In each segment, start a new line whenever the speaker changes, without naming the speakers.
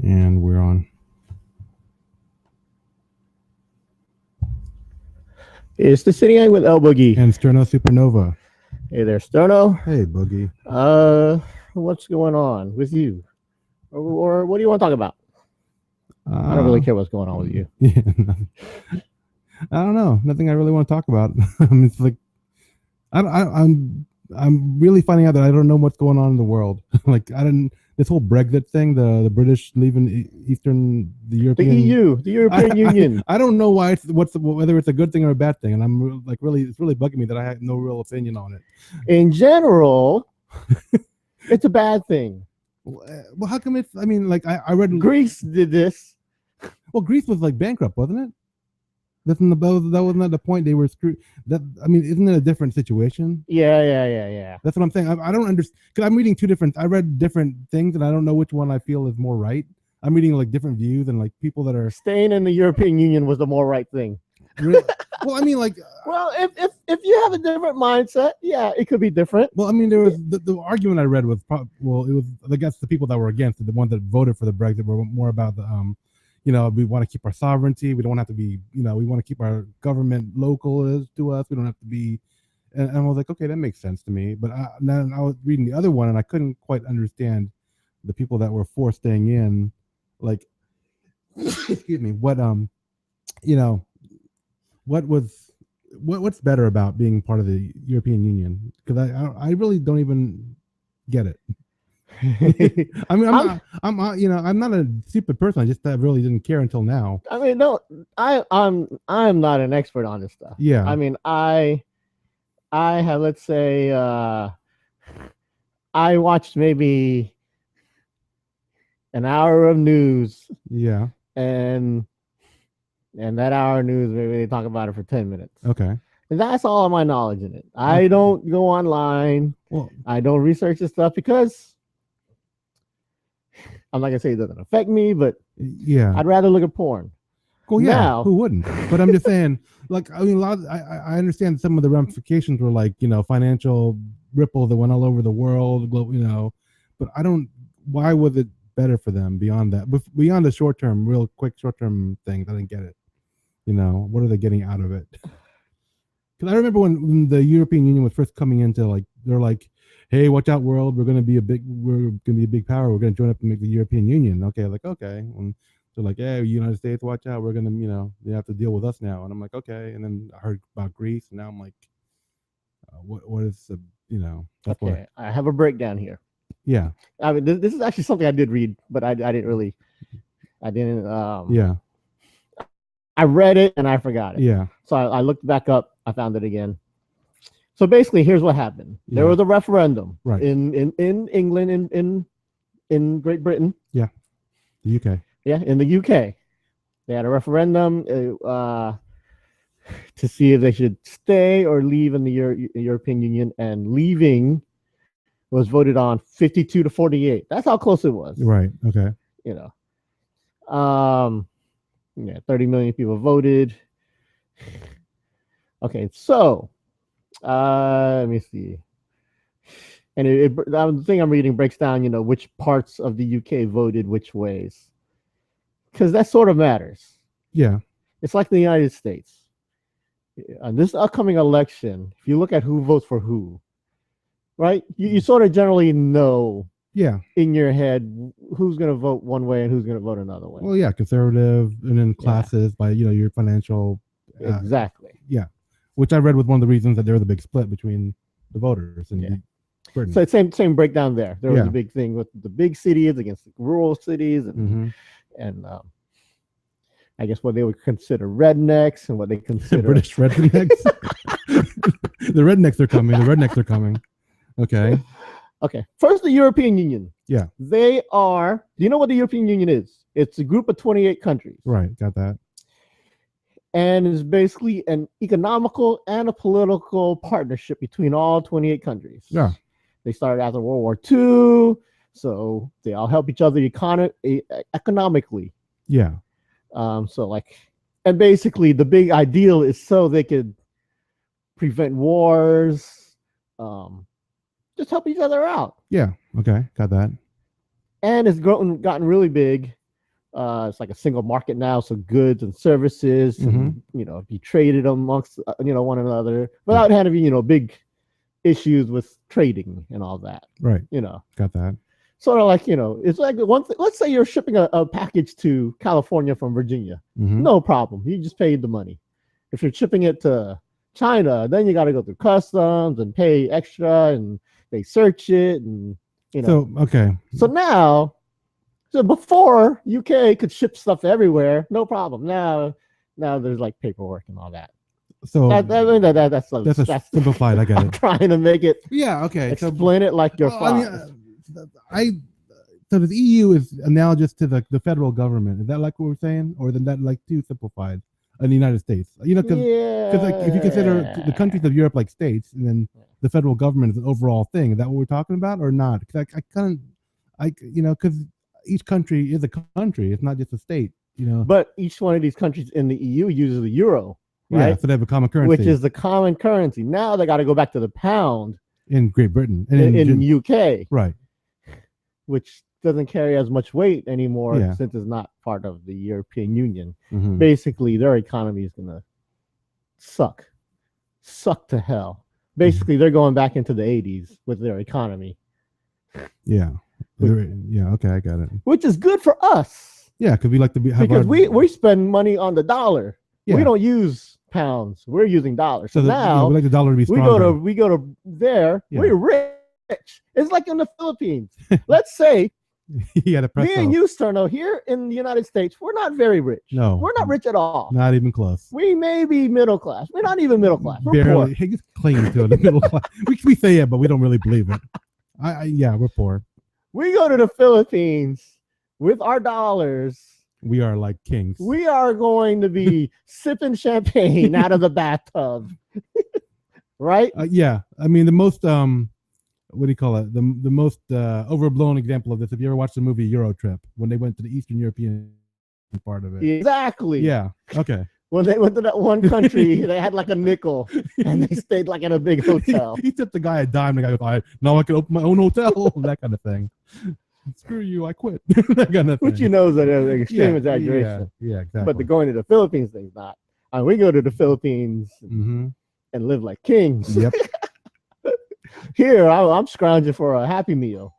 And we're on.
It's the Sini-Gang with El Boogie.
And Sterno Supernova.
Hey there, Sterno.
Hey, Boogie.
What's going on with you? Or what do you want to talk about? I don't really care what's going on with you.
Yeah, I don't know. Nothing I really want to talk about. It's like I'm really finding out that I don't know what's going on in the world. Like I didn't. This whole Brexit thing, the British leaving the European,
the EU, the European Union.
I don't know why whether it's a good thing or a bad thing, and I'm like it's really bugging me that I have no real opinion on it.
In general, it's a bad thing.
Well, how come it's? I mean, like I read
Greece did this.
Well, Greece was like bankrupt, wasn't it? That wasn't the point. They were screwed. That I mean, isn't it a different situation?
Yeah.
That's what I'm saying. I don't understand because I'm reading two different. I read different things, and I don't know which one I feel is more right. I'm reading like different views and like people that are
staying in the European Union was the more right thing.
Really? Well, I mean, like,
well, if you have a different mindset, yeah, it could be different.
Well, I mean, there was the argument I read was it was I guess the people that were against it, the ones that voted for the Brexit, were more about the we want to keep our sovereignty. We don't have to be, we want to keep our government local to us. We don't have to be. And I was like, okay, that makes sense to me. But then I was reading the other one, and I couldn't quite understand the people that were for staying in, like, excuse me, what's better about being part of the European Union? Because I really don't even get it. I mean, I'm not a stupid person. I just really didn't care until now.
I mean, no, I'm not an expert on this stuff.
Yeah.
I mean, I have, let's say, I watched maybe an hour of news.
Yeah.
And that hour of news, maybe they talk about it for 10 minutes.
Okay.
And that's all of my knowledge in it. I don't go online.
Well,
I don't research this stuff because I'm not gonna say it doesn't affect me, but
yeah,
I'd rather look at porn.
Well, yeah, now, who wouldn't? But I'm just saying, like, I mean, I understand some of the ramifications were like, financial ripples that went all over the world, but I don't. Why was it better for them beyond that? Beyond the short term, real quick short term things, I didn't get it. What are they getting out of it? Because I remember when the European Union was first coming into, like, they're like, hey, watch out, world, we're gonna be a big power. We're gonna join up and make the European Union. Okay, like, okay. And they're like, hey, United States, watch out, we're gonna, they have to deal with us now. And I'm like, okay. And then I heard about Greece, and now I'm like, what is the,
that's okay, I have a breakdown here.
Yeah.
I mean, this is actually something I did read, but I didn't. Yeah. I read it and I forgot it.
Yeah.
So I looked back up. I found it again. So basically, here's what happened. There was a referendum in England, in Great Britain.
Yeah. The UK.
Yeah, in the UK. They had a referendum to see if they should stay or leave in the European Union, and leaving was voted on 52 to 48. That's how close it was.
Right. Okay.
30 million people voted. Okay, so let me see. And the thing I'm reading breaks down, which parts of the UK voted which ways, because that sort of matters.
Yeah,
it's like the United States. On this upcoming election, if you look at who votes for who, right, you sort of generally know. Yeah, in your head, who's going to vote one way and who's going to vote another way.
Well, yeah, conservative, and then classes by your financial.
Exactly.
Yeah, which I read was one of the reasons that there was a big split between the voters and Britain.
So same breakdown there. There was a big thing with the big cities against the rural cities, and I guess what they would consider rednecks and what they consider
British rednecks. The rednecks are coming. The rednecks are coming. Okay.
Okay. First, the European Union.
Yeah.
They are. Do you know what the European Union is? It's a group of 28 countries.
Right. Got that.
And it's basically an economical and a political partnership between all 28 countries.
Yeah.
They started after World War II, so they all help each other economically.
Yeah.
And basically the big ideal is so they could prevent wars, just help each other out.
Yeah. Okay. Got that.
And it's gotten really big It's like a single market now, so goods and services, and, be traded amongst one another without having big issues with trading and all that.
Right. Got that.
Sort of like it's like one thing. Let's say you're shipping a package to California from Virginia. No problem. You just paid the money. If you're shipping it to China, then you got to go through customs and pay extra, and they search it, and
So okay.
So before UK could ship stuff everywhere, no problem. Now there's like paperwork and all that.
So
that's
simplified. I get it.
I'm trying to make it.
Yeah. Okay.
Explain it like your father.
So the EU is analogous to the federal government. Is that like what we're saying, or then that like too simplified in the United States? Because like if you consider the countries of Europe like states, and then the federal government is an overall thing. Is that what we're talking about, or not? Because because each country is a country. It's not just a state.
But each one of these countries in the EU uses the euro, right?
Yeah, so they have a common currency,
which is the common currency. Now they got to go back to the pound
in Great Britain
and in UK,
right?
Which doesn't carry as much weight anymore since it's not part of the European Union.
Mm-hmm.
Basically, their economy is gonna suck to hell. Basically, they're going back into the 80s with their economy.
Yeah. Okay, I got it.
Which is good for us.
Yeah, because we like to
because we spend money on the dollar.
Yeah.
We don't use pounds. We're using dollars. So now
we like the dollar to be stronger.
We go to there. Yeah. We're rich. It's like in the Philippines. Let's say me and you, Sterno, here in the United States, we're not very rich.
No,
we're not rich at all.
Not even close.
We may be middle class. We're not even middle class. We're
barely.
poor.
He just claims to the middle class. We say it, but we don't really believe it. We're poor.
We go to the Philippines with our dollars.
We are like kings.
We are going to be sipping champagne out of the bathtub, right?
Yeah, I mean the most what do you call it? The most overblown example of this. If you ever watched the movie Euro Trip, when they went to the Eastern European part of it.
Exactly.
Yeah. Okay.
When they went to that one country, they had like a nickel, and they stayed like in a big hotel.
He tipped the guy a dime. The guy goes, now I can open my own hotel. That kind of thing. Screw you, I quit. That kind of thing.
Which is an extreme exaggeration.
Yeah, exactly.
But the going to the Philippines thing's not. We go to the Philippines and live like kings.
Yep.
Here, I'm scrounging for a Happy Meal.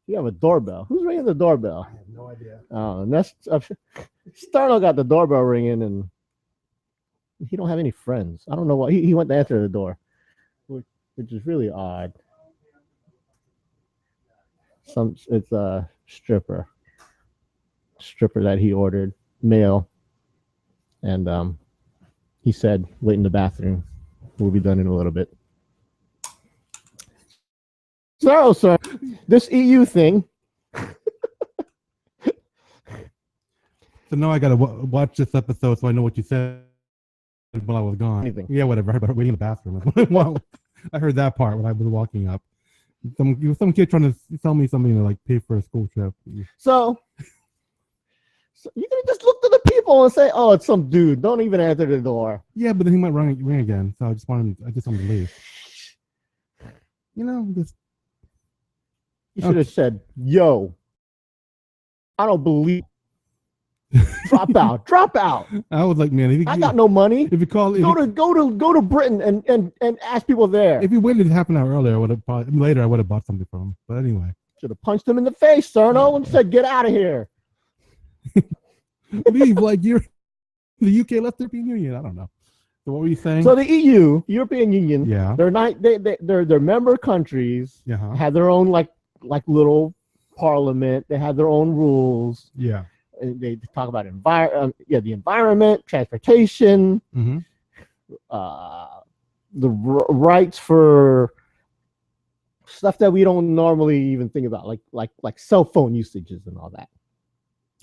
You have a doorbell. Who's ringing the doorbell?
I have no idea.
And that's Starno got the doorbell ringing, and he don't have any friends. I don't know why. He went to answer the door, which is really odd. It's a stripper that he ordered, male, and he said, "Wait in the bathroom. We'll be done in a little bit." So, sir, this EU thing.
So now I gotta watch this episode so I know what you said while I was gone.
Anything.
Yeah, whatever. I heard about waiting in the bathroom. Well, I heard that part when I was walking up. Some kid trying to tell me something to like pay for a school trip.
So you can just look to the people and say, "Oh, it's some dude. Don't even answer the door."
Yeah, but then he might ring again. So I just want him to leave. Just.
You should have said, "Yo, I don't believe." Drop out.
I was like, man,
I got no money.
If you call,
go to Britain and ask people there.
If you waited half an hour earlier, I would have bought something from him. But anyway,
should have punched him in the face, Cerno, and said, "Get out of here."
Leave like the UK left the European Union. I don't know. So what were you saying?
So the EU, European Union,
yeah,
they're member countries. Have their own like little parliament. They have their own rules.
Yeah.
They talk about the environment, transportation, the rights for stuff that we don't normally even think about, like cell phone usages and all that.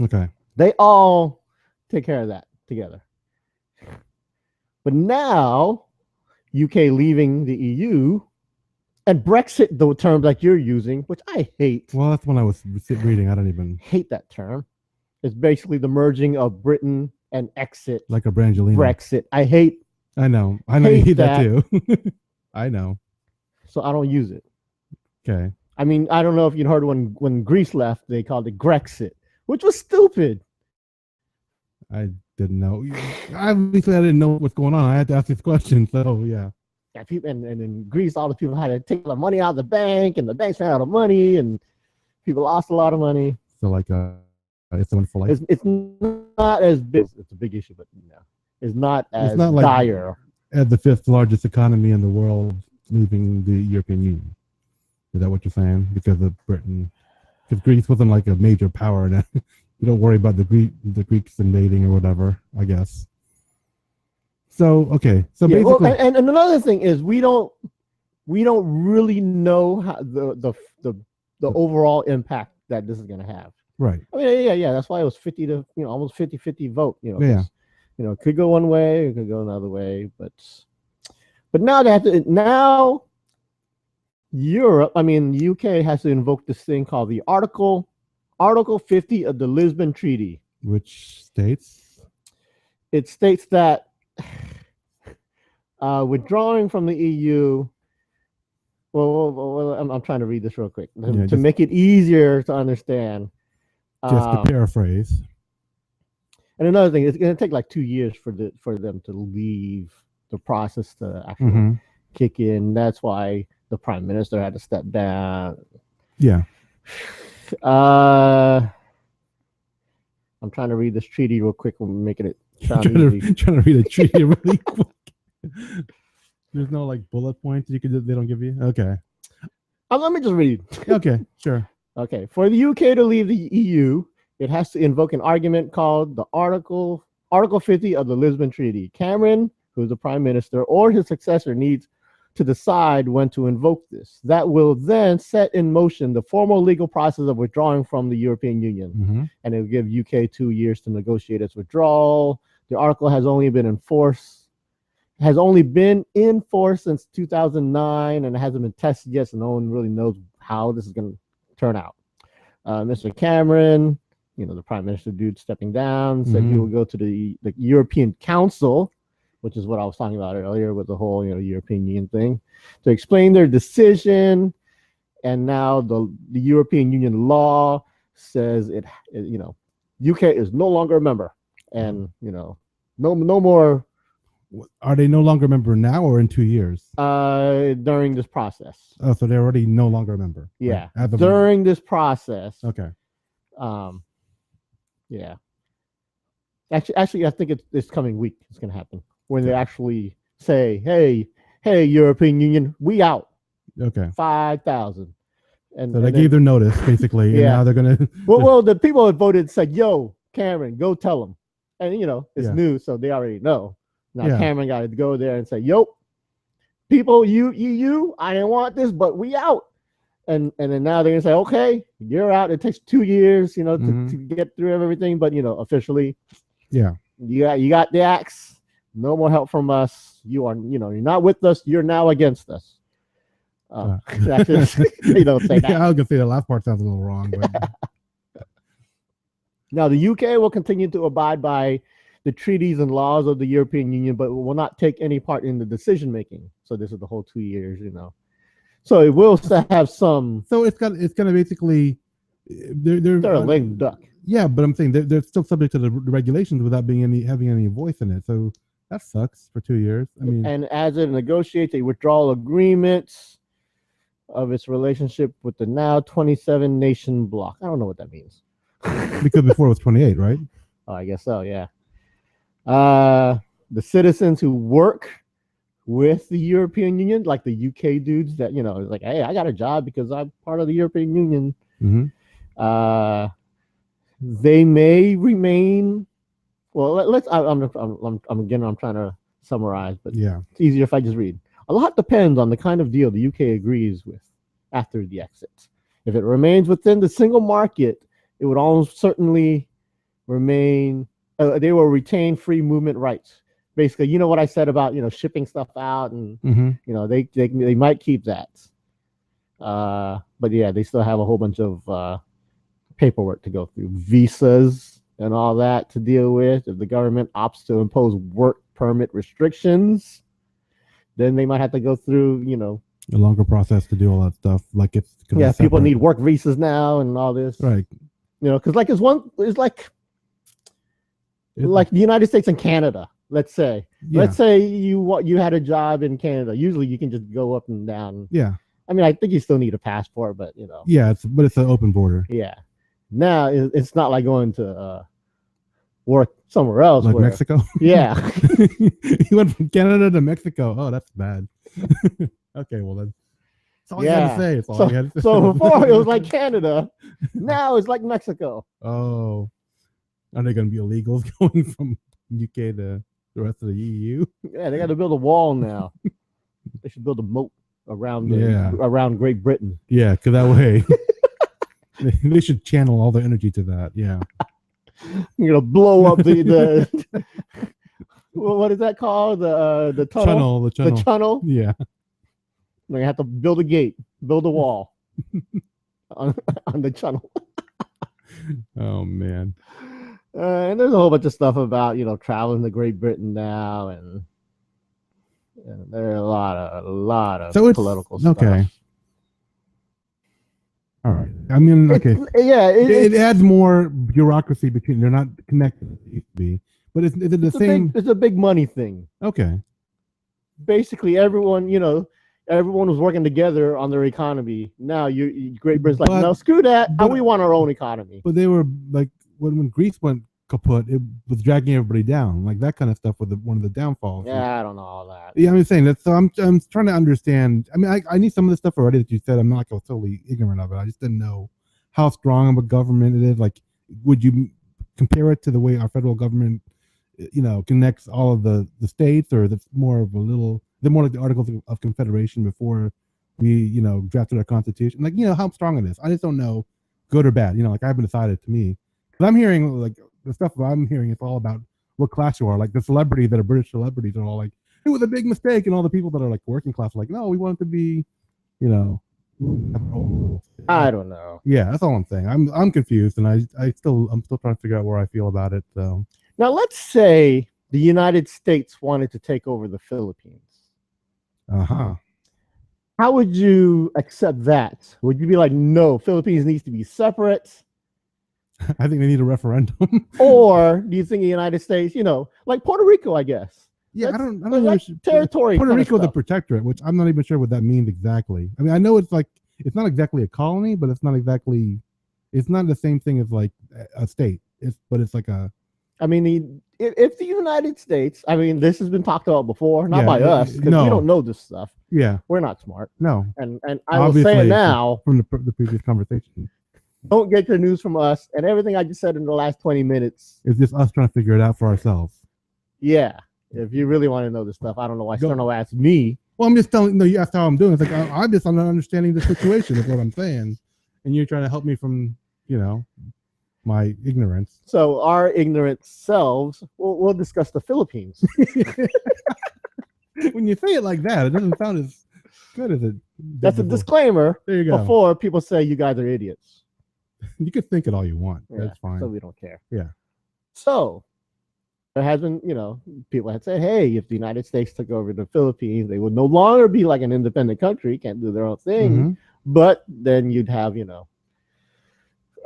Okay.
They all take care of that together. But now, UK leaving the EU and Brexit, the terms like you're using, which I hate.
Well, that's when I was reading. I don't even
hate that term. It's basically the merging of Britain and exit.
Like a Brangelina.
Brexit. I know
you hate that too. I know.
So I don't use it.
Okay.
I mean, I don't know if you heard when Greece left, they called it Grexit, which was stupid.
I didn't know. Obviously, I didn't know what's going on. I had to ask this question. So yeah.
Yeah, people, and in Greece, all the people had to take the money out of the bank, and the banks ran out of money, and people lost a lot of money.
So like, it's one for life.
It's not as big. It's a big issue, but no, it's not as
like
dire.
As the 5th largest economy in the world, leaving the European Union. Is that what you're saying? Because of Britain, because Greece wasn't like a major power. And you don't worry about the Greeks invading or whatever. I guess. So okay, so
yeah,
basically,
well, and another thing is we don't really know how the overall impact that this is going to have.
Right.
I mean, yeah. That's why it was 50 to almost 50-50 vote.
Yeah.
It could go one way, it could go another way, but now now Europe, I mean, the UK has to invoke this thing called the Article 50 of the Lisbon Treaty,
which states
that withdrawing from the EU. Well, I'm trying to read this real quick to make it easier to understand.
Just to paraphrase.
And another thing, it's going to take like 2 years for them to leave the process to actually kick in. That's why the prime minister had to step down.
Yeah.
I'm trying to read this treaty real quick. We're making it
trying to read a treaty really quick. There's no like bullet points they don't give you. Okay.
Let me just read.
Okay, sure.
Okay, for the UK to leave the EU, it has to invoke an argument called the Article 50 of the Lisbon Treaty. Cameron, who's the prime minister, or his successor needs to decide when to invoke this. That will then set in motion the formal legal process of withdrawing from the European Union, and it will give UK 2 years to negotiate its withdrawal. The article has only been in force since 2009, and it hasn't been tested yet, so no one really knows how this is going to turn out. Mr. Cameron, the prime minister dude stepping down, said he will go to the European Council, which is what I was talking about earlier with the whole European Union thing, to explain their decision. And now the European Union law says UK is no longer a member, and no more.
Are they no longer a member now or in 2 years?
During this process.
Oh, so they're already no longer a member.
Yeah, right? During this process.
Okay.
Yeah. Actually, I think it's coming week. It's going to happen when they actually say, "Hey, European Union, we out."
Okay.
5,000. And
so they gave their notice basically, and now they're going to.
Well, the people that voted said, "Yo, Cameron, go tell them," and it's new, so they already know. Now Cameron got to go there and say, "Yo, people, you, I didn't want this, but we out." And then now they're gonna say, "Okay, you're out." It takes 2 years, to get through everything, but officially, you got the axe. No more help from us. You are, you're not with us. You're now against us. They don't say that.
I was gonna say the last part sounds a little wrong, but
now the UK will continue to abide by the treaties and laws of the European Union, but will not take any part in the decision making. So this is the whole 2 years, So it will still have some.
So it's gonna basically they're
a lame duck.
Yeah, but I'm saying they're still subject to the regulations without having any voice in it. So that sucks for 2 years. I mean,
and as it negotiates a withdrawal agreement of its relationship with the now 27 nation bloc. I don't know what that means.
Because before it was 28, right?
Oh, I guess so. Yeah. The citizens who work with the European Union, like the UK dudes that, is like, "Hey, I got a job because I'm part of the European Union." They may remain. Well, I'm trying to summarize, but it's easier if I just read. A lot depends on the kind of deal the UK agrees with after the exit. If it remains within the single market, it would almost certainly remain. They will retain free movement rights. Basically, what I said about shipping stuff out, and they might keep that. But yeah, they still have a whole bunch of paperwork to go through, visas and all that to deal with. If the government opts to impose work permit restrictions, then they might have to go through
a longer process to do all that stuff. Like it's
people need work visas now and all this.
Right.
You know, because like it's like the United States and Canada. Let's say,
Yeah.
let's say you had a job in Canada. Usually, you can just go up and down.
Yeah.
I mean, I think you still need a passport, but you know.
Yeah, it's an open border.
Yeah. Now it's not like going to work somewhere else.
Like Mexico?
Yeah.
You went from Canada to Mexico. Oh, that's bad. Okay, well then. That's all you had to say. It's all you had to say.
So before it was like Canada. Now it's like Mexico.
Oh. Are they going to be illegals going from UK to the rest of the EU?
Yeah, they got to build a wall now. They should build a moat around around Great Britain.
Yeah, because that way they should channel all their energy to that. Yeah.
You're gonna blow up the what is that called? The tunnel. The tunnel.
Yeah.
They're gonna have to build a gate, build a wall on the tunnel.
Oh man.
And there's a whole bunch of stuff about traveling to Great Britain now, and there are a lot of political stuff.
Okay. All right. I mean, okay. It adds more bureaucracy between. They're not connected. But is it the same?
It's a big money thing.
Okay.
Basically, everyone was working together on their economy. Now, Great Britain's like, no, screw that. We want our own economy.
But they were like, when Greece went kaput, it was dragging everybody down. Like that kind of stuff was one of the downfalls.
Yeah, I don't know all that.
Yeah, I'm saying that. So I'm trying to understand. I mean, I need some of the stuff already that you said. I'm not like I was totally ignorant of it. I just didn't know how strong of a government it is. Like, would you compare it to the way our federal government, connects all of the states, or that's more of they're more like the Articles of Confederation before we, drafted our Constitution. Like, how strong it is. I just don't know, good or bad. Like I haven't decided to me. But I'm hearing like the stuff that I'm hearing is all about what class you are. Like the celebrities that are British celebrities are all like, it was a big mistake, and all the people that are like working class are like, no, we want it to be,
I don't know.
Yeah, that's all I'm saying. I'm confused, and I'm still trying to figure out where I feel about it. So
now let's say the United States wanted to take over the Philippines. How would you accept that? Would you be like, no, Philippines needs to be separate?
I think they need a referendum.
Or do you think the United States, like Puerto Rico, I guess?
Yeah, I don't know.
Like territory.
Puerto Rico is a protectorate, which I'm not even sure what that means exactly. I mean, I know it's like, it's not exactly a colony, but it's not the same thing as like a state. But it's like a.
I mean, if the United States, I mean, this has been talked about before, not by us, because we don't know this stuff.
Yeah,
we're not smart.
No,
and I will say it now
from the previous conversation.
Don't get your news from us, and everything I just said in the last 20 minutes.
It's just us trying to figure it out for ourselves.
Yeah, if you really want to know this stuff, I don't know why Sterno asked me.
Well, I'm just telling. No, you asked how I'm doing. It's like I'm not understanding the situation. Is what I'm saying, and you're trying to help me from my ignorance.
So our ignorant selves, we'll discuss the Philippines.
When you say it like that, it doesn't sound as good as it.
That's a disclaimer.
There you go.
Before people say you guys are idiots.
You can think it all you want.
Yeah,
that's fine.
So we don't care.
Yeah.
So there has been, people had said, hey, if the United States took over the Philippines, they would no longer be like an independent country, can't do their own thing. Mm-hmm. But then you'd have,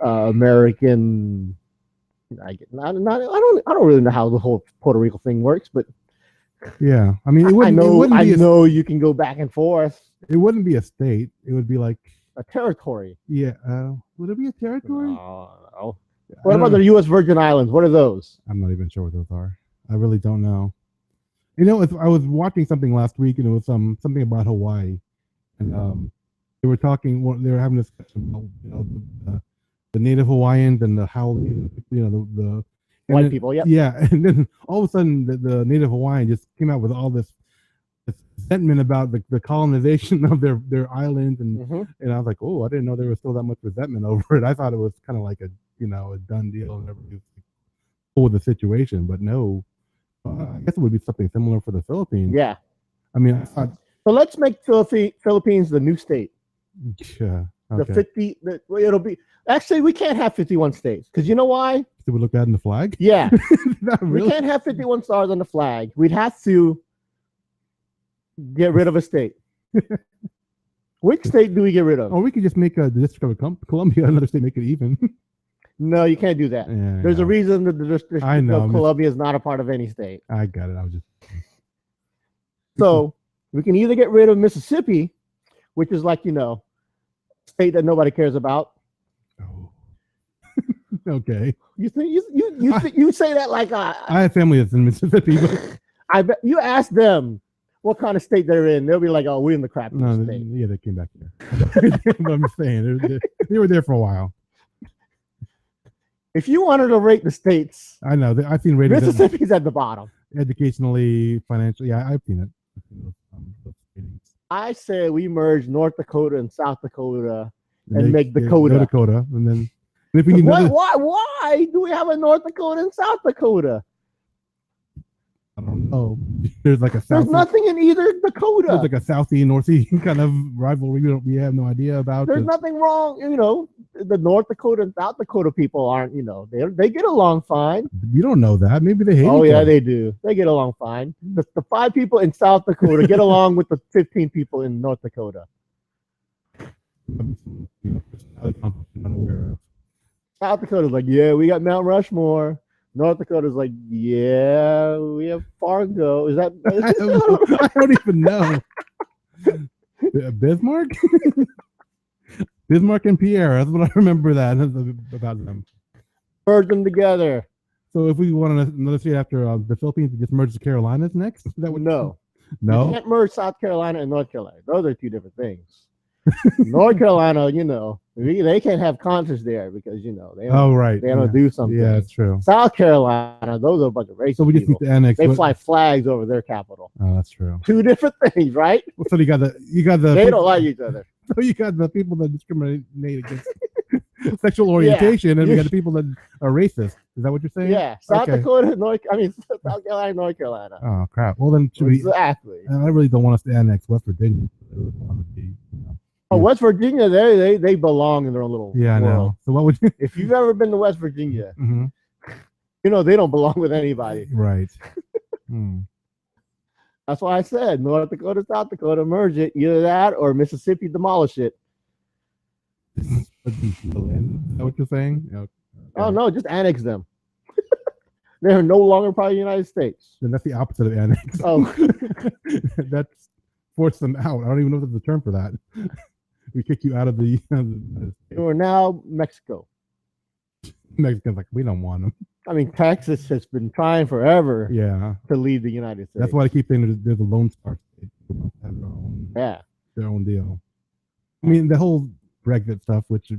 American. I don't really know how the whole Puerto Rico thing works, but
yeah, I mean,
I know you can go back and forth.
It wouldn't be a state. It would be like
a territory.
Yeah. Would it be a territory?
No. What about the U.S. Virgin Islands? What are those?
I'm not even sure what those are. I really don't know. I was watching something last week, and it was something about Hawaii, and they were talking. They were having a discussion about the Native Hawaiians and the
white people. Yeah.
Yeah, and then all of a sudden, the Native Hawaiian just came out with all this sentiment about the colonization of their island, and I was like, oh, I didn't know there was still that much resentment over it. I thought it was kind of like a done deal and everything cool with the situation, but no, I guess it would be something similar for the Philippines.
Yeah,
I mean, I thought,
so let's make Philippines the new state.
Yeah, okay.
It'll be actually we can't have 51 states because you know why?
It would look bad in the flag.
Yeah,
really?
We can't have 51 stars on the flag. We'd have to get rid of a state. Which state do we get rid of?
Or we could just make the District of Columbia another state, make it even.
No, you can't do that.
Yeah,
There's
yeah.
a reason that the District
I know,
of Columbia is not a part of any state.
I got it. I was just
So we can either get rid of Mississippi, which is like, a state that nobody cares about.
oh. Okay.
You say that like
I have family that's in Mississippi, but
I bet you ask them what kind of state they're in. They'll be like, "Oh, we're in the crap
no,
state."
yeah, they came back here. But I'm just saying they were there for a while.
If you wanted to rate the states,
I know. I've seen ratings.
Mississippi's at the bottom.
Educationally, financially, yeah, I've seen it. Those ratings.
I say we merge North Dakota and South Dakota and make Dakota.
Dakota, and then if we need
why do we have a North Dakota and South Dakota?
I don't know. There's like a
There's nothing in either Dakota.
There's like a Southie Northie kind of rivalry we have no idea about.
There's nothing wrong, the North Dakota and South Dakota people aren't, they get along fine.
You don't know that. Maybe they hate each
yeah,
other.
they do. They get along fine. The 5 people in South Dakota get along with the 15 people in North Dakota. South Dakota's like, yeah, we got Mount Rushmore. North Dakota's like, yeah, we have Fargo. Is that?
I don't even know. Bismarck? Bismarck and Pierre. That's what I remember that about them.
Merge them together.
So if we want another state after the Philippines, we just merge the Carolinas next? Is that what?
No.
No?
You can't merge South Carolina and North Carolina. Those are 2 different things. North Carolina, they can't have concerts there because they don't do something.
Yeah, that's true.
South Carolina, those are a bunch of racist.
So we just
people.
need to annex.
They fly flags over their capital.
Oh, that's true.
2 different things, right?
So you got the
they don't like each other.
So you got the people that discriminate against sexual orientation, and we got the people that are racist. Is that what you're saying?
Yeah, South Dakota, South Carolina, North Carolina.
Oh crap! Well then,
exactly.
I really don't want us to annex West Virginia.
West Virginia, they belong in their own little world.
I know. So what would you?
If you've ever been to West Virginia, they don't belong with anybody.
Right.
That's why I said North Dakota, South Dakota, merge it. Either that or Mississippi, demolish it.
Is that what you're saying? Okay.
Oh no, just annex them. They're no longer part of the United States.
Then that's the opposite of annex.
Oh,
that's force them out. I don't even know if there's a term for that. We kick you out of the.
We're now Mexico.
Mexicans like, we don't want them.
I mean, Texas has been trying forever.
Yeah.
To leave the United States.
That's why I keep saying there's a Lone Star state. Their own deal. I mean, the whole Brexit stuff, which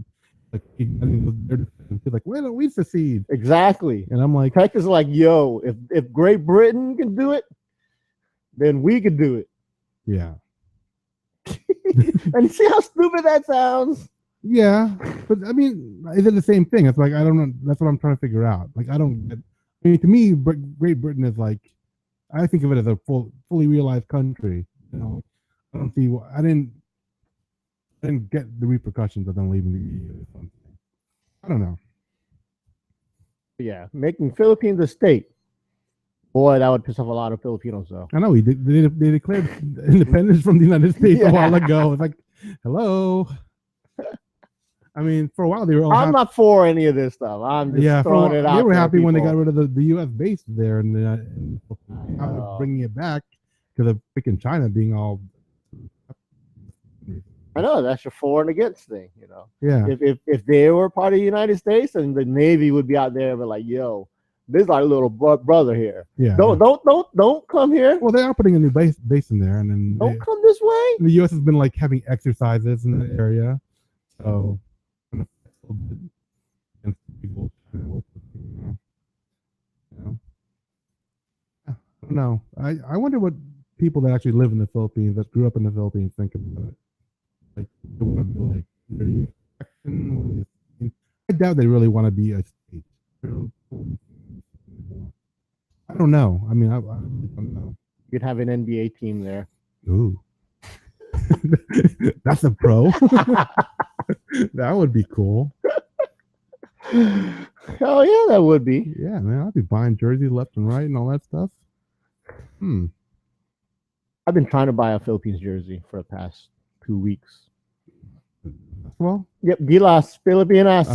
like they're like, why don't we secede?
Exactly.
And I'm like,
Texas is like, yo, if Great Britain can do it, then we can do it.
Yeah.
And see how stupid that sounds?
Yeah, but I mean, is it the same thing? It's like, I don't know. That's what I'm trying to figure out. Like, I mean, to me, Great Britain is like, I think of it as a fully realized country. I don't see. I didn't get the repercussions of them leaving the EU or something. I don't know.
Yeah, making Philippines a state. Boy, that would piss off a lot of Filipinos, though.
I know. They declared independence from the United States a while ago. It's like, hello. I mean, for a while they were all.
I'm not for any of this stuff. I'm just throwing it out.
They were happy when they got rid of the U.S. base there and bringing it back to the freaking China being all.
I know that's your for and against thing,
Yeah.
If they were part of the United States, and the Navy would be out there, but like, yo, this is our little brother here.
Yeah.
Don't come here.
Well, they are putting a new base in there, and then
don't come this way.
The U.S. has been like having exercises in that area, so. People, no, I wonder what people that actually live in the Philippines, that grew up in the Philippines, think about it. Like, they want to be like, I doubt they really want to be a state. I don't know. I mean, I don't know.
You'd have an NBA team there.
Ooh, that's a pro. That would be cool.
Hell yeah, that would be.
Yeah, man, I'd be buying jerseys left and right and all that stuff.
I've been trying to buy a Philippines jersey for the past 2 weeks.
Well,
yep, Gilas Pilipinas.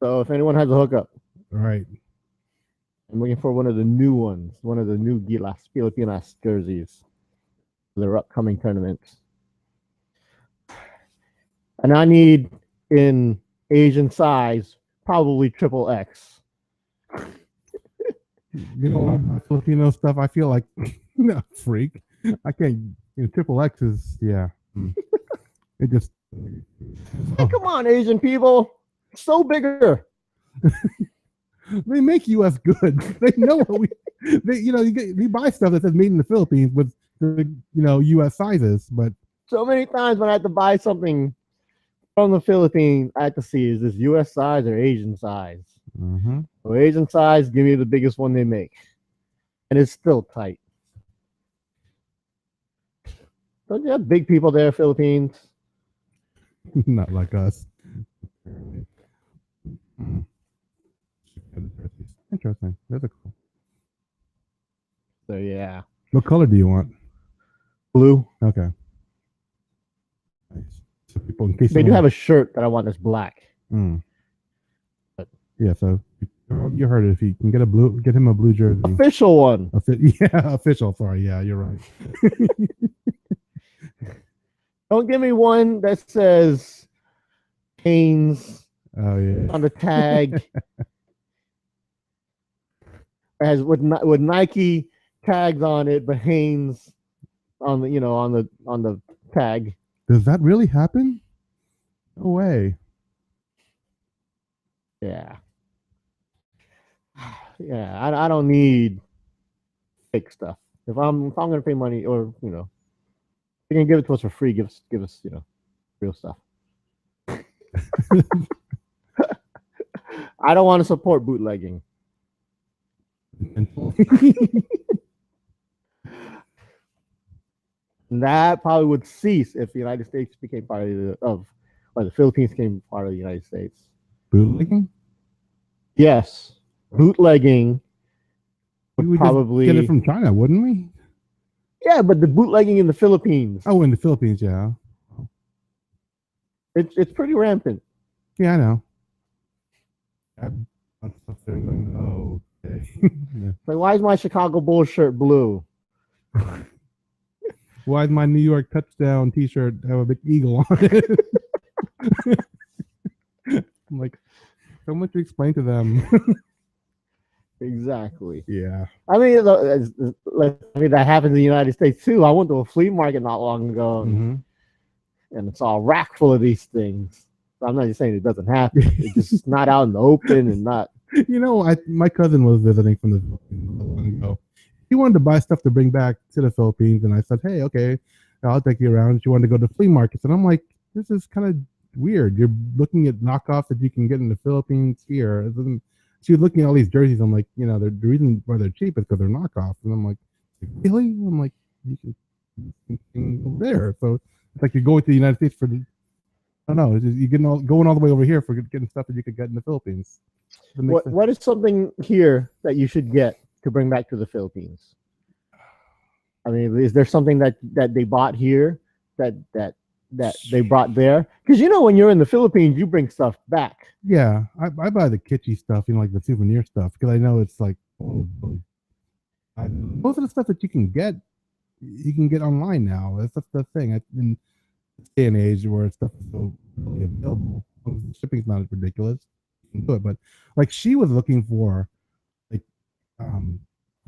So if anyone has a hookup,
All right.
I'm looking for one of the new ones, one of the new Gilas Filipinas jerseys for their upcoming tournaments. And I need in Asian size, probably triple X.
You know, Filipino stuff. I feel like freak. I can't. Triple X is It just.
Hey, come on, Asian people, so bigger.
They make us good. They know what we. You buy stuff that says made in the Philippines with the U.S. sizes, but
So many times when I have to buy something from the Philippines, I have to see is this U.S. size or Asian size.
mm-hmm.
So Asian size, give me the biggest one they make, and it's still tight. Don't you have big people there, Philippines?
Not like us. Interesting. That's cool.
So yeah.
What color do you want?
Blue.
Okay. Nice. So people, in case
they do have a shirt that I want that's black.
But yeah, so you heard it. If you can get him a blue jersey.
Official one.
Official. Sorry. Yeah, you're right.
Don't give me one that says Hanes on the tag. As with Nike tags on it, but Hanes on the on the tag.
Does that really happen? No way.
Yeah. Yeah, I don't need fake stuff. If I'm gonna pay money, or you can give it to us for free, give us real stuff. I don't want to support bootlegging. That probably would cease if the United States became part or the Philippines became part of the United States.
Bootlegging?
Yes, bootlegging would probably
get it from China, wouldn't we?
Yeah, but the bootlegging in the Philippines.
Oh, in the Philippines, yeah.
It's pretty rampant.
Yeah, I know. Oh, okay.
Like, why is my Chicago Bulls shirt blue?
Why is my New York touchdown T-shirt have a big eagle on it? I'm like, so much to explain to them.
Exactly.
Yeah.
I mean, that happens in the United States too. I went to a flea market not long ago, and it's all rack full of these things. So I'm not just saying it doesn't happen. It's just not out in the open and not.
My cousin was visiting from the Philippines not long ago. He wanted to buy stuff to bring back to the Philippines, and I said, "Hey, okay, I'll take you around." She wanted to go to flea markets, and I'm like, "This is kind of weird. You're looking at knockoffs that you can get in the Philippines here." She was looking at all these jerseys. I'm like, the reason why they're cheap is because they're knockoffs. And I'm like, really? I'm like, you can go there. So it's like you're going to the United States for the. I don't know. It's just, you're going all the way over here for getting stuff that you could get in the Philippines.
What is something here that you should get to bring back to the Philippines? I mean, is there something that they bought here that they brought there? Because when you're in the Philippines, you bring stuff back.
Yeah, I buy the kitschy stuff, like the souvenir stuff, because I know it's like most of the stuff that you can get online now. That's the thing. In this day and age where stuff is so available, shipping's not ridiculous. You can do it, but like she was looking for like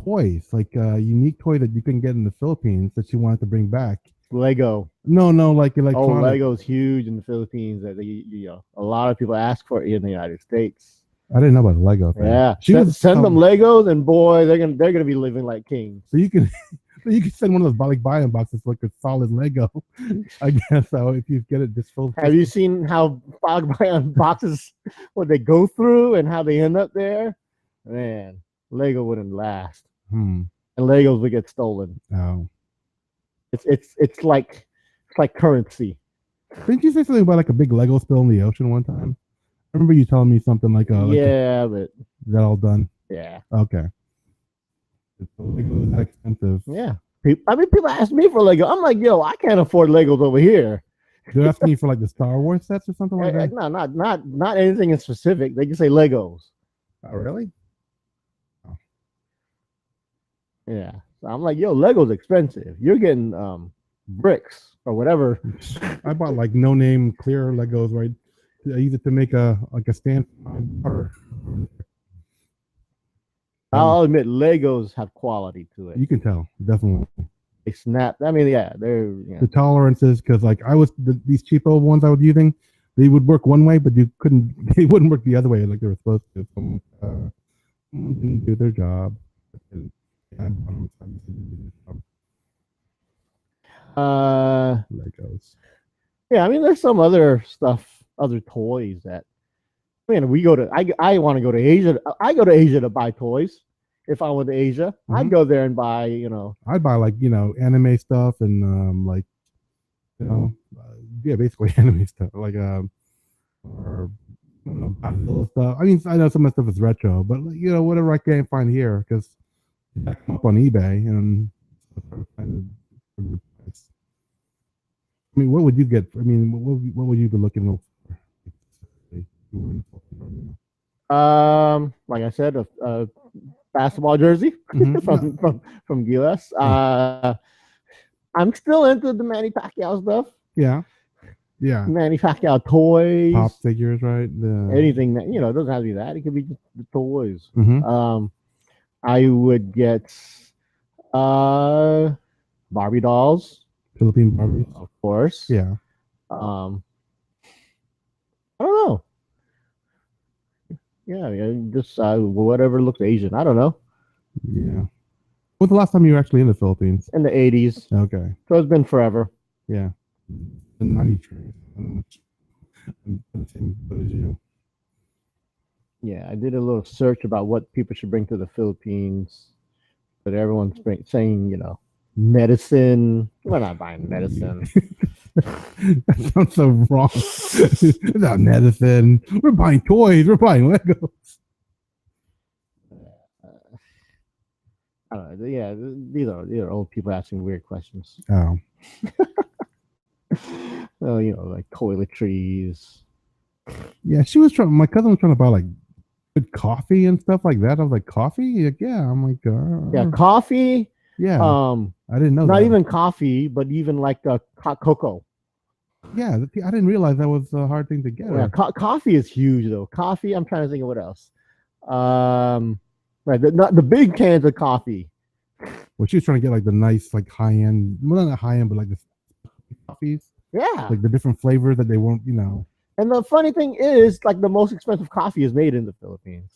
toys, like a unique toy that you can get in the Philippines that she wanted to bring back.
Lego.
No, like electronic.
Oh, Lego's huge in the Philippines. That a lot of people ask for it in the United States.
I didn't know about the Lego thing.
Yeah, send them Legos, and boy, they're gonna be living like kings.
So you can send one of those buy-in boxes like a solid Lego, I guess. So if you get it just full.
Have you seen how buy-in boxes what they go through and how they end up there? Man, Lego wouldn't last, and Legos would get stolen.
Oh.
It's like currency.
Didn't you say something about like a big Lego spill in the ocean one time? I remember you telling me something like
but
is that all done?
Yeah.
Okay. It's that expensive.
Yeah. People ask me for Lego. I'm like, yo, I can't afford Legos over here.
They're asking you for like the Star Wars sets or something like that.
No, not anything in specific. They can say Legos.
Oh, really? Oh.
Yeah. So I'm like, yo, Lego's expensive. You're getting bricks or whatever.
I bought like no name clear Legos, right? Either to make a stand.
I'll admit, Legos have quality to it.
You can tell, definitely.
They snap. I mean, yeah, they're
the tolerances, because like these cheap old ones I was using, they would work one way, but they wouldn't work the other way like they were supposed to. Didn't do their job. Legos.
Yeah, I mean, there's some other stuff, other toys that. I mean, we go to. I want to go to Asia. I go to Asia to buy toys. If I went to Asia, I'd go there and buy.
I'd buy like anime stuff and yeah, basically anime stuff like or stuff. I mean, I know some of the stuff is retro, but whatever I can't find here because I come up on eBay and. I mean, what would you get? I mean, what would you be looking for?
Like I said, a basketball jersey from US. I'm still into the Manny Pacquiao stuff.
Yeah.
Manny Pacquiao toys,
pop figures, right?
Anything that it doesn't have to be that. It could be just the toys. I would get Barbie dolls.
Philippine Barbies,
of course.
Yeah.
I don't know. Yeah, just whatever looks Asian. I don't know.
Yeah. When's the last time you were actually in the Philippines?
In the 80s.
Okay.
So it's been forever.
Yeah. The 90s.
Yeah, I did a little search about what people should bring to the Philippines, but everyone's saying, medicine. We're not buying medicine.
That sounds so wrong. It's not medicine. We're buying toys. We're buying Legos.
I don't know. Yeah, these are old people asking weird questions.
Oh.
Oh, like toiletries.
Yeah, my cousin was trying to buy like good coffee and stuff like that. I was like, coffee? Like, yeah. I'm like,
yeah, coffee.
Yeah. I didn't know
not
that.
Even coffee, but even like hot cocoa.
Yeah, I didn't realize that was a hard thing to get.
Yeah, coffee is huge though. Coffee. I'm trying to think of what else. Right, the big cans of coffee.
Well, she was trying to get like the nice, like high end, well, not high end, but like the coffees.
Yeah,
like the different flavors that they won't,
And the funny thing is, like the most expensive coffee is made in the Philippines,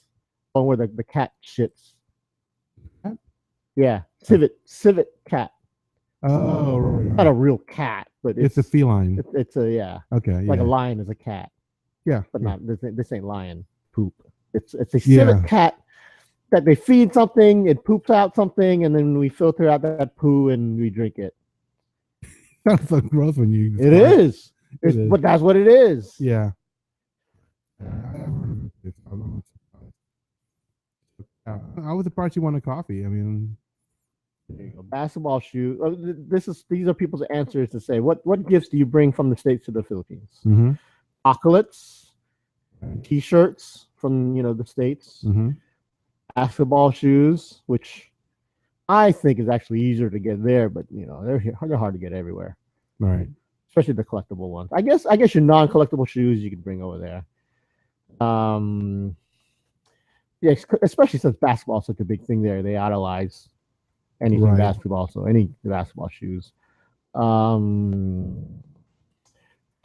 one where the cat shits.
Cat?
Yeah, civet cat.
Oh, right.
Not a real cat, but
it's a feline.
It's a yeah.
Okay,
like a lion is a cat.
Yeah,
but not this ain't lion poop. It's a civet cat that they feed something, it poops out something, and then we filter out that poo and we drink it.
Sounds so gross when you.
It is. But that's what it is.
Yeah. I was surprised you wanted coffee. I mean,
there you go. Basketball shoe. These are people's answers to say what gifts do you bring from the States to the Philippines?
Mm-hmm.
Chocolates, T-shirts from the States, basketball shoes, which I think is actually easier to get there, but they're hard to get everywhere.
Right.
Especially the collectible ones. I guess your non-collectible shoes you can bring over there. Yeah, especially since basketball is such a big thing there. They idolize anything basketball, so any basketball shoes.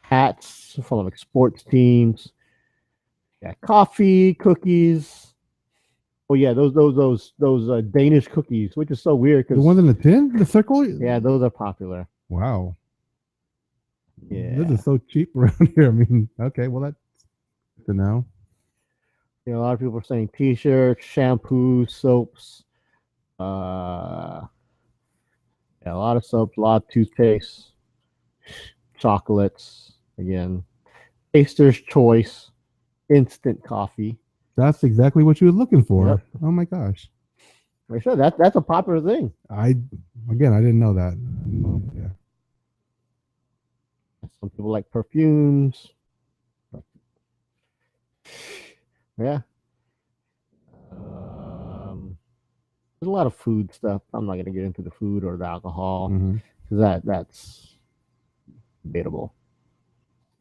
Hats from like sports teams. Yeah, coffee, cookies. Oh yeah, those Danish cookies, which is so weird because
the ones in the tin, the circle.
Yeah, those are popular.
Wow.
Yeah,
this is so cheap around here. I mean, okay, well that's good to know.
A lot of people are saying T-shirts, shampoo, soaps. Yeah, a lot of soaps, a lot of toothpaste, chocolates. Again, Taster's Choice, instant coffee.
That's exactly what you were looking for. Yep. Oh my gosh!
I said that's a popular thing.
I didn't know that. Yeah.
Some people like perfumes. Yeah. There's a lot of food stuff. I'm not going to get into the food or the alcohol because that's debatable.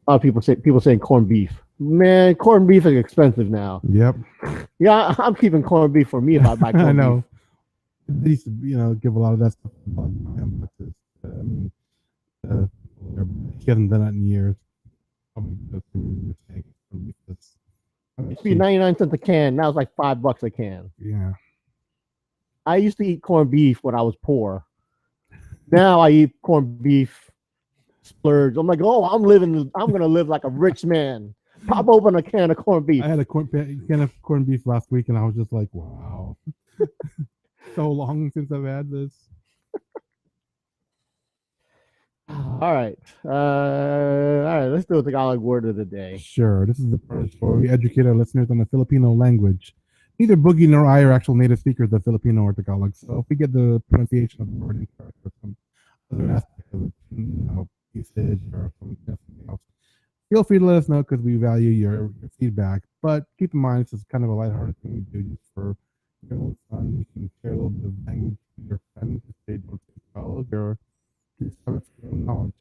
A lot of people saying corned beef. Man, corned beef is expensive now.
Yep.
Yeah, I'm keeping corned beef for me if I buy corned
I know.
beef.
They used to, give a lot of that stuff. He hasn't done that in years.
It used to be 99 cents a can. Now it's like $5 a can.
Yeah.
I used to eat corned beef when I was poor. Now I eat corned beef splurge. I'm like, oh, I'm gonna live like a rich man. Pop open a can of corned beef.
I had a can of corned beef last week, and I was just like, wow, so long since I've had this.
All right. Let's do the Tagalog word of the day.
Sure. This is the first where we educate our listeners on the Filipino language. Neither Boogie nor I are actual native speakers of Filipino or Tagalog, so if we get the pronunciation of the word incorrect or some other aspect of it, usage or something else, feel free to let us know because we value your feedback. But keep in mind, this is kind of a lighthearted thing we do just for your own fun. You can share a little bit of language with your friends if they don't speak Tagalog or just have it for your own knowledge.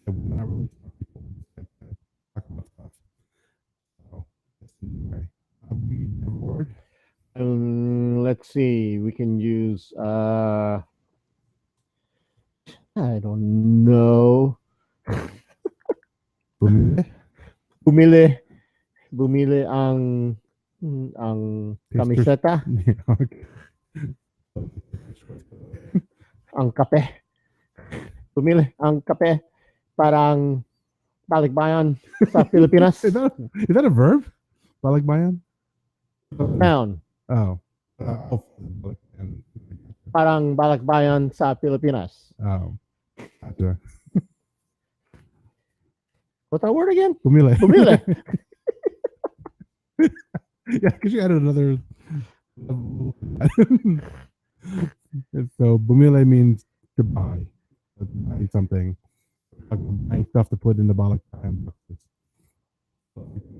Whenever we talk people, we just like to talk about stuff. So, anyway, we have a word.
Let's see. We can use. I don't know. Bumili ang kamiseta. Ang kape. Bumili ang kape parang balikbayan sa Pilipinas.
Is that a verb? Balikbayan?
Noun.
Oh.
Parang balikbayan sa Pilipinas.
Oh. Gotcha.
What's that word again?
Bumili.
Bumili.
Yeah, because you added another. So bumili means to buy something, buy stuff to put in the balak time.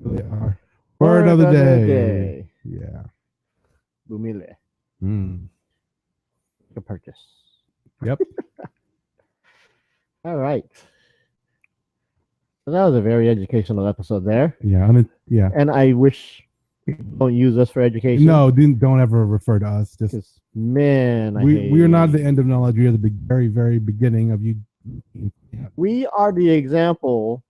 They are word of the day. Yeah.
Bumili. To purchase.
Yep.
All right. So that was a very educational episode there.
Yeah. Yeah.
And I wish people don't use us for education.
No, don't ever refer to us. Just
man,
we are not the end of knowledge. We are the very, very beginning of you.
We are the example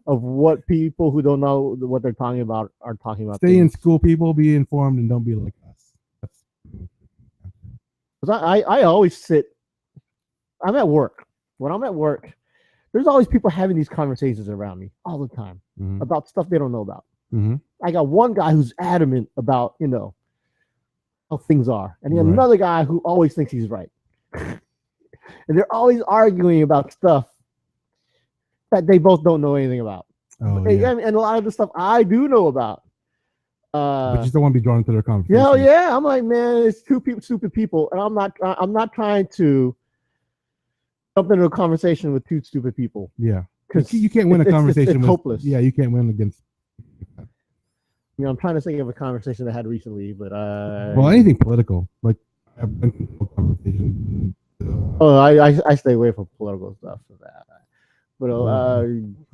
of what people who don't know what they're talking about are talking about.
Stay in school, people. Be informed and don't be like us.
I always sit. I'm at work. When I'm at work, there's always people having these conversations around me all the time about stuff they don't know about. I got one guy who's adamant about, how things are. And then another guy who always thinks he's right. And they're always arguing about stuff that they both don't know anything about. And a lot of the stuff I do know about.
But you just don't want to be drawn into their conversation.
Yeah. I'm like, man, it's two stupid people. And I'm not trying to jump into a conversation with two stupid people.
Yeah. Because you can't win a conversation
it's hopeless.
Yeah, you can't win against.
I'm trying to think of a conversation I had recently, but
well, anything political, like I've been conversations.
I stay away from political stuff for that. But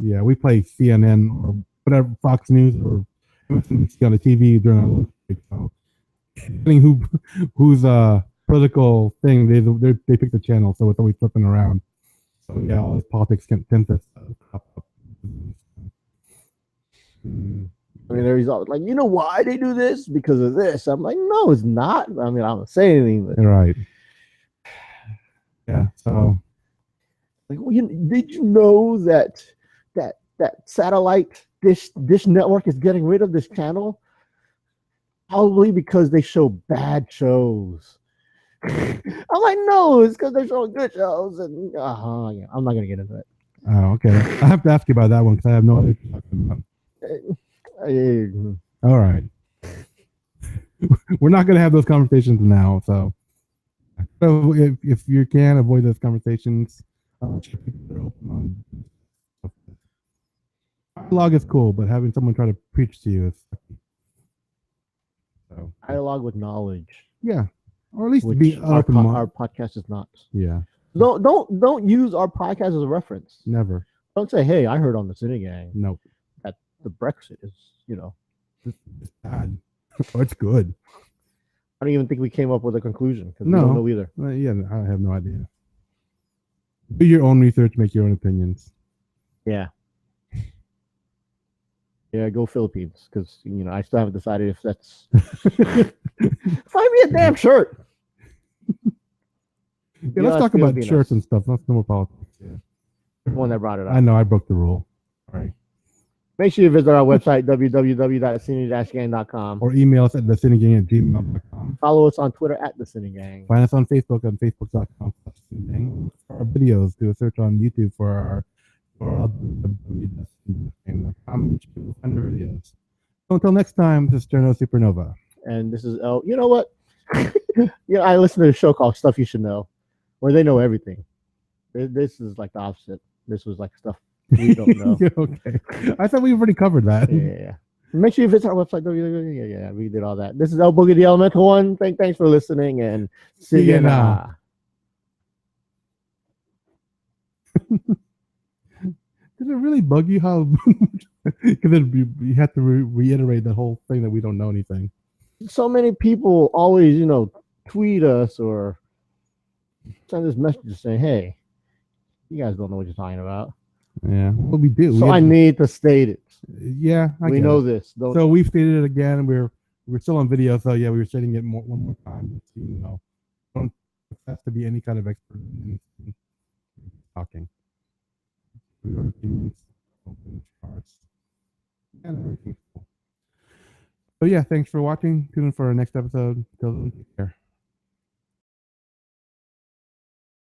yeah, we play CNN or whatever, Fox News or MSNBC on the TV during our lunch break. So, depending who's political thing, they pick the channel, so it's always flipping around. So yeah, all this politics tend to pop up.
I mean, there's always like, why they do this? Because of this. I'm like, no, it's not. I mean, I don't say anything. But...
Right. Yeah. So,
like, did you know that satellite dish network is getting rid of this channel? Probably because they show bad shows. I'm like, no, it's because they're showing good shows, and yeah, I'm not gonna get into it.
Oh, okay. I have to ask you about that one because I have no idea what you're talking about. All right. We're not going to have those conversations now. So if you can avoid those conversations, Dialogue is cool, but having someone try to preach to you is so.
Dialogue with knowledge.
Yeah, or at least
which
be
our,
open.
our podcast is not.
Yeah.
Don't use our podcast as a reference.
Never.
Don't say, "Hey, I heard on the Sini-Gang
Nope.
that the Brexit is,
it's bad or it's good."
I don't even think we came up with a conclusion because
No.
we don't know either.
Yeah, I have no idea. Do your own research, make your own opinions.
Yeah. Yeah, go Philippines because I still haven't decided if that's. Find me a damn shirt.
Yeah, let's talk about shirts and stuff. Let's no more politics. Yeah.
One that brought it up.
I know I broke the rule. All right.
Make sure you visit our website www.sini-gang.com
or email us at thesinigang@gmail.com.
Follow us on Twitter at the Sini-Gang.
Find us on Facebook on facebook.com/Sini-Gang. For our videos, do a search on YouTube for our videos. So until next time, this is Sterno Supernova.
And this is El. You know what? I listen to a show called Stuff You Should Know, where they know everything. This is like the opposite. This was like stuff we don't know.
Okay. I thought we already covered that.
Yeah. Make sure you visit our website. Yeah, we did all that. This is El Boogie, the Elemental One. Thanks for listening, and see you now.
Does it really bug you how? Because you have to reiterate the whole thing that we don't know anything.
So many people always, tweet us or send us messages saying, "Hey, you guys don't know what you're talking about."
Yeah, well, we do.
So I need to state it.
Yeah,
we know this.
So we've stated it again. We're still on video, so yeah, we were stating it one more time. Don't have to be any kind of expert in talking. We are opinions, open charts, and everything. So yeah, thanks for watching. Tune in for our next episode. Till then, take care.